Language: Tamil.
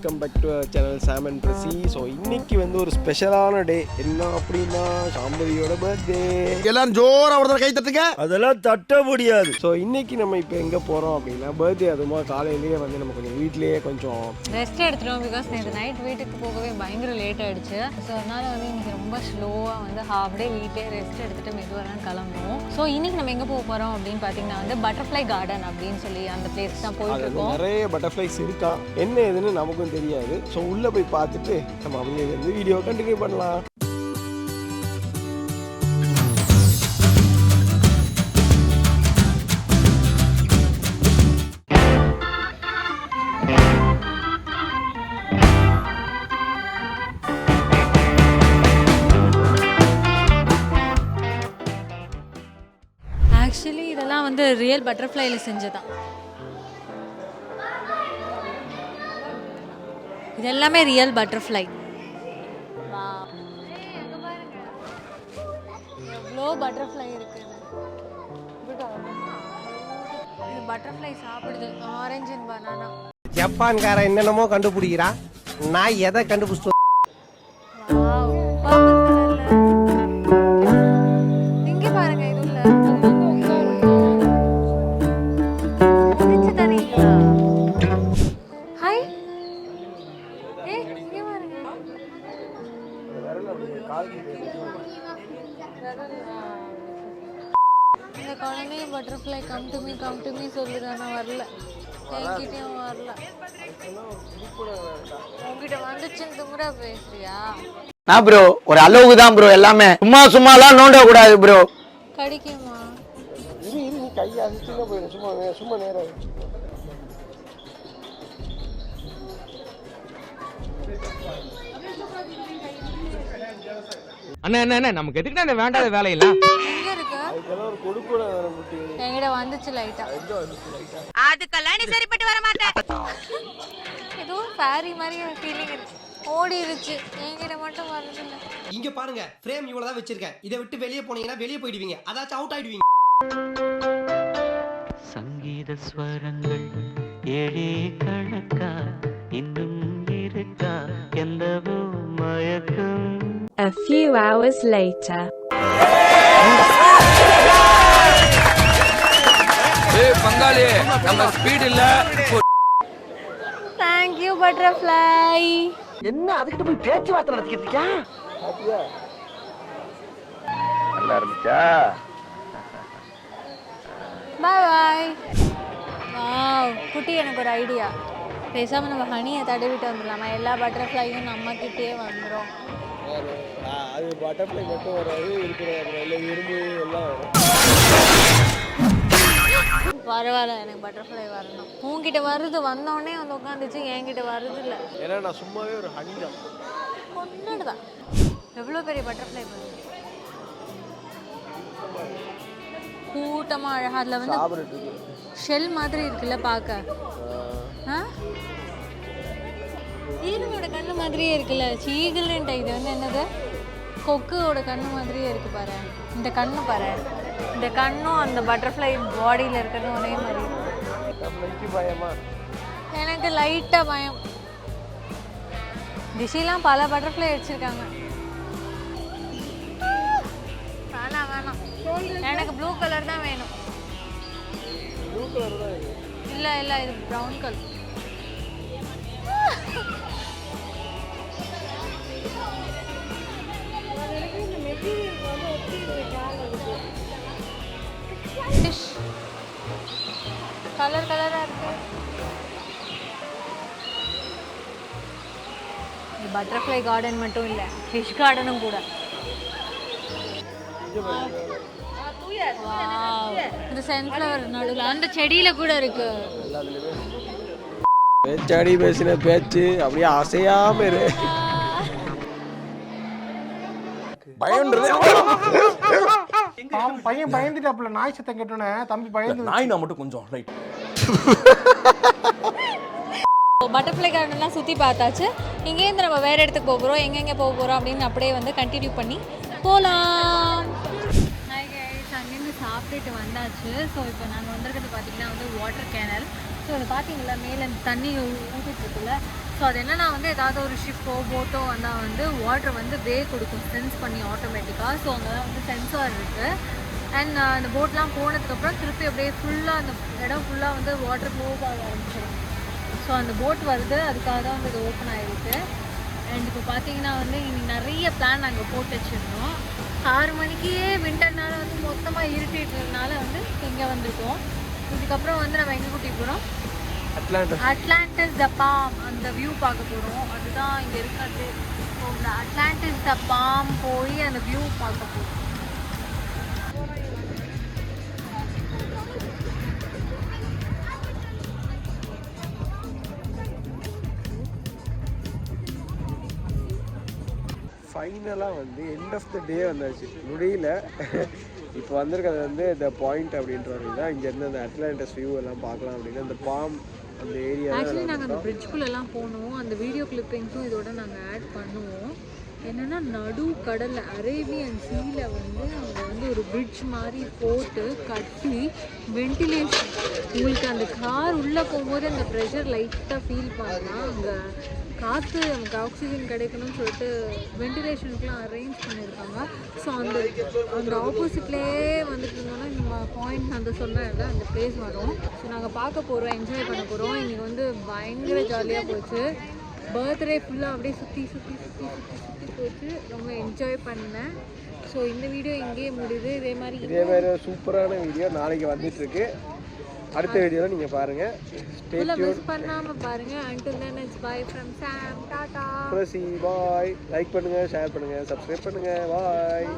Welcome back to channel Sam and Prasi. So இன்னைக்கு வந்து ஒரு ஸ்பெஷலான டே. என்ன அப்படின்னா சாம்பவியோட பர்த்டே. எல்லாரும் ஜோரா ஒரு கை தட்டுங்க. அதெல்லாம் தட்ட முடியாது. ஸோ இன்னைக்கு நம்ம இப்போ எங்கே போகிறோம் அப்படின்னா பர்த்டே. அதுமா காலையிலேயே வந்து நம்ம கொஞ்சம் வீட்லேயே கொஞ்சம் ரெஸ்ட் எடுத்துட்டோம். பிகாஸ் நேற்று நைட் வீட்டுக்கு போகவே பயங்கர லேட் ஆகிடுச்சு. ஸோ அதனால் வந்து இன்றைக்கி ரொம்ப ஸ்லோவாக வந்து ஹாஃப் டே வீட்டே ரெஸ்ட் எடுத்துகிட்டு மெதுவாக கிளம்புவோம். ஸோ இன்றைக்கி நம்ம எங்கே போக போகிறோம் அப்படின்னு பார்த்தீங்கன்னா வந்து பட்டர்ஃப்ளை கார்டன் அப்படின்னு சொல்லி அந்த பிளேஸ் தான் போயிட்டு இருக்கோம். நிறைய பட்டர்ஃப்ளைஸ் இருக்கா, என்ன ஏதுன்னு நமக்கும் தெரியாது. ஸோ உள்ளே போய் பார்த்துட்டு நம்ம அப்படியே வந்து வீடியோ கண்டினியூ பண்ணலாம். ஆக்சுவலி இதெல்லாம் வந்து ரியல் பட்டர்ஃப்ளைல செஞ்சதான். இது எல்லாமே ரியல் பட்டர்ஃப்ளை. எவ்வளோ பட்டர்ஃப்ளை இருக்கு. இது பட்டர்ஃப்ளை சாப்பிடுது. Orange and banana. ஜப்பான்காரன் என்னென்னமோ கண்டுபிடிக்கிறான். நான் எதை கண்டுபிடிச்சு இந்த குழந்தையும் பட்டர்ஃப்ளை கம் டு மீ சொல்லுது. ஆனால் வரல, என்கிட்டயும் வரல. உங்ககிட்ட வந்துச்சுன்னு துமுறா பேசுறியா? நான் ப்ரோ ஒரு அளவுக்கு தான் ப்ரோ. எல்லாமே சும்மாலாம் நோண்ட கூடாது ப்ரோ. கடிக்குமா? நீ கையை அடிச்சுன்னா போயிடும். சும்மா நேரம் அண்ணா நமக்கு எதுக்குடா இந்த வேண்டாத வேலையெல்லாம்? எங்க இருக்கு? அதுக்கெல்லாம் ஒரு கொடுக்கூட வேற முட்டி. என்கிட்ட வந்துச்சு லைட்டா. அதுக்கெல்லாம் நீ சரிப்பட்டு வர மாட்டேன். ஏதோ ஃபேரி மாதிரி ஃபீலிங் இருக்கு. ஓடிடுச்சு. என்கிட்ட மட்டும் வரதில்லை. இங்க பாருங்க, ஃப்ரேம் இவ்வளவுதான் வச்சிருக்கேன். இதை விட்டு வெளியே போனீங்கன்னா வெளியே போயிடுவீங்க. அதாச்சும் அவுட் ஆயிடுவீங்க. சங்கீத ஸ்வரங்கள் ஏழே கணக்கா இன்னும் இருக்கா எந்தவோ மயக்கம். A few hours later. ஏய் பங்காளி, நம்ம ஸ்பீட் இல்ல. Thank you butterfly. என்ன அதுக்கிட்ட போய் பேச்சுவார்த்தை நடத்திக்கிட்டு இருக்கியா? நல்லா இருந்துச்சா? Bye bye. வாவ், குட்டி எனக்கு ஒரு ஐடியா. பேசாமல் நம்ம ஹனியை தடவிட்டு வந்துடலாமா? எல்லா பட்டர்ஃப்ளையும் நம்ம கிட்டே வந்துடும். அது பட்டர்ஃப்ளை மட்டும் வராது, இருக்கிற இரும்பு எல்லாம் வரும். பரவாயில்ல, எனக்கு பட்டர்ஃப்ளை வரணும். உங்ககிட்ட வருது, வந்தோடனே வந்து உட்காந்துச்சு. என்கிட்ட வருது இல்லை. ஏன்னா நான் சும்மாவே ஒரு ஹனி தான். ஒன்று தான். எவ்வளோ பெரிய பட்டர்ஃப்ளை பண்ணுது. கூட்டமாக அழகாக. அதில் வந்து ஷெல் மாதிரி இருக்குல்ல பார்க்க. ஈகிளோட கண்ணு மாதிரியே இருக்குல்ல. ஈகிள்ன்ட்ட இது வந்து என்னது, கொக்குவோட கண்ணு மாதிரியே இருக்கு பாரு. இந்த கண்ணு பாரு, இந்த கண்ணும் அந்த பட்டர்ஃப்ளை பாடியில் இருக்கிறதும் ஒரே மாதிரி. பயமா? எனக்கு லைட்டாக பயம். திஷிலாம் பல பட்டர்ஃப்ளை வச்சுருக்காங்க. வேணாம், எனக்கு ப்ளூ கலர் தான் வேணும். ப்ளூ கலர் தான் இது. இல்லை இது ப்ரௌன் கலர். கலராக இருக்கு. இது பட்டர்ஃப்ளை கார்டன் மட்டும் இல்லை, ஃபிஷ் கார்டனும் கூட. இந்த சன்ஃப்ளவர் நடுவில் அந்த செடியில் கூட இருக்கு. பேச்சாடி பேசின பேச்சு அப்படியே அசையாம இரு. பையன் பயந்துட்டாப்ல. நாய் சத்தம் கேட்டோன்னே தம்பி பயந்து. நாய் நான் மட்டும் கொஞ்சம் ரைட். பட்டர்ஃப்ளை கார்டன்லாம் சுற்றி பார்த்தாச்சு. இங்கேருந்து நம்ம வேறு இடத்துக்கு போக போகிறோம். எங்கெங்கே போக போகிறோம் அப்படின்னு அப்படியே வந்து கண்டினியூ பண்ணி போகலாம். அங்கேருந்து சாப்பிட்டுட்டு வந்தாச்சு. ஸோ இப்போ நாங்கள் வந்திருக்கிறது பார்த்திங்கன்னா வந்து வாட்டர் கேனல். ஸோ அதை பார்த்தீங்களா, மேலே தண்ணி ஊற்றிட்டு இருக்குல்ல. ஸோ அது என்னன்னா வந்து ஏதாவது ஒரு ஷிப்போ போட்டோ வந்தால் வந்து வாட்டர் வந்து வே கொடுக்கும் சென்ஸ் பண்ணி ஆட்டோமேட்டிக்காக. ஸோ அங்கே வந்து சென்சார் இருக்குது. அண்ட் அந்த போட்லாம் போனதுக்கப்புறம் திருப்பி அப்படியே ஃபுல்லாக அந்த இடம் ஃபுல்லாக வந்து வாட்டர் ஃப்ளோ ஆக ஆரம்பிச்சிடும். ஸோ அந்த போட் வருது, அதுக்காக தான் வந்து இது ஓப்பன் ஆகிருக்கு. அண்ட் இப்போ பார்த்தீங்கன்னா வந்து இன்னைக்கு நிறைய பிளான் நாங்கள் போட்டு வச்சுருந்தோம். 6 மணிக்கே விண்டர்னால வந்து மொத்தமாக இருட்டிட்டுனால வந்து இங்கே வந்திருக்கோம். இதுக்கப்புறம் வந்து நம்ம எங்கே கூட்டிகிட்டு போகிறோம்? அட்லாண்டிஸ் த பாம், அந்த வியூ பார்க்க போகிறோம். அதுதான் இங்கே இருக்கிறது. ஸோ இந்த அட்லாண்டிஸ் த பாம் போய் அந்த வியூ பார்க்க போகிறோம். ஃபைனலாக வந்து எண்ட் ஆஃப் த டே வந்தாச்சு. முடியல. இப்போ வந்திருக்கிறது வந்து த பாயிண்ட் அப்படின்ற ஒரு தான். இங்கேருந்து அந்த அட்லாண்டஸ் வியூ எல்லாம் பார்க்கலாம் அப்படின்னு அந்த பாம் அந்த ஏரியா. ஆக்சுவலி நாங்கள் அந்த பிரிட்ஜ்குள்ளெல்லாம் போனோம். அந்த வீடியோ கிளிப்பிங்ஸும் இதோட நாங்கள் ஆட் பண்ணுவோம். என்னென்னா நடு கடலில் அரேபியன் சீல வந்து அங்கே வந்து ஒரு பிரிட்ஜ் மாதிரி போட்டு கட்டி வென்டிலேஷன், உங்களுக்கு அந்த கார் உள்ளே போகும்போது அந்த ப்ரெஷர் லைட்டாக ஃபீல் பண்ணலாம். அங்கே காற்று நமக்கு ஆக்சிஜன் கிடைக்கணும்னு சொல்லிட்டு வென்டிலேஷனுக்குலாம் அரேஞ்ச் பண்ணியிருக்காங்க. ஸோ அந்த ஆப்போசிட்லேயே வந்துட்டு இருந்தோன்னா நம்ம பாயிண்ட் அந்த சொன்னேன்ல அந்த பிளேஸ் வரும். ஸோ நாங்கள் பார்க்க போகிறோம், என்ஜாய் பண்ண போகிறோம். இன்றைக்கி வந்து பயங்கர ஜாலியாக போச்சு. பர்த்டே ஃபுல்லாக அப்படியே சுற்றி போச்சு. ரொம்ப என்ஜாய் பண்ணேன். ஸோ இந்த வீடியோ இங்கேயே முடியுது. இதே மாதிரி சூப்பரான வீடியோ நாளைக்கு வந்துட்டுருக்கு. அடுத்த வீடியோவில் நீங்கள் பாருங்கள். மிஸ் பண்ணாமல் பாருங்கள். until then it's bye from Sam. Tata. Bye. Like பண்ணுங்கள், ஷேர் பண்ணுங்கள், சப்ஸ்கிரைப் பண்ணுங்கள். பாய்.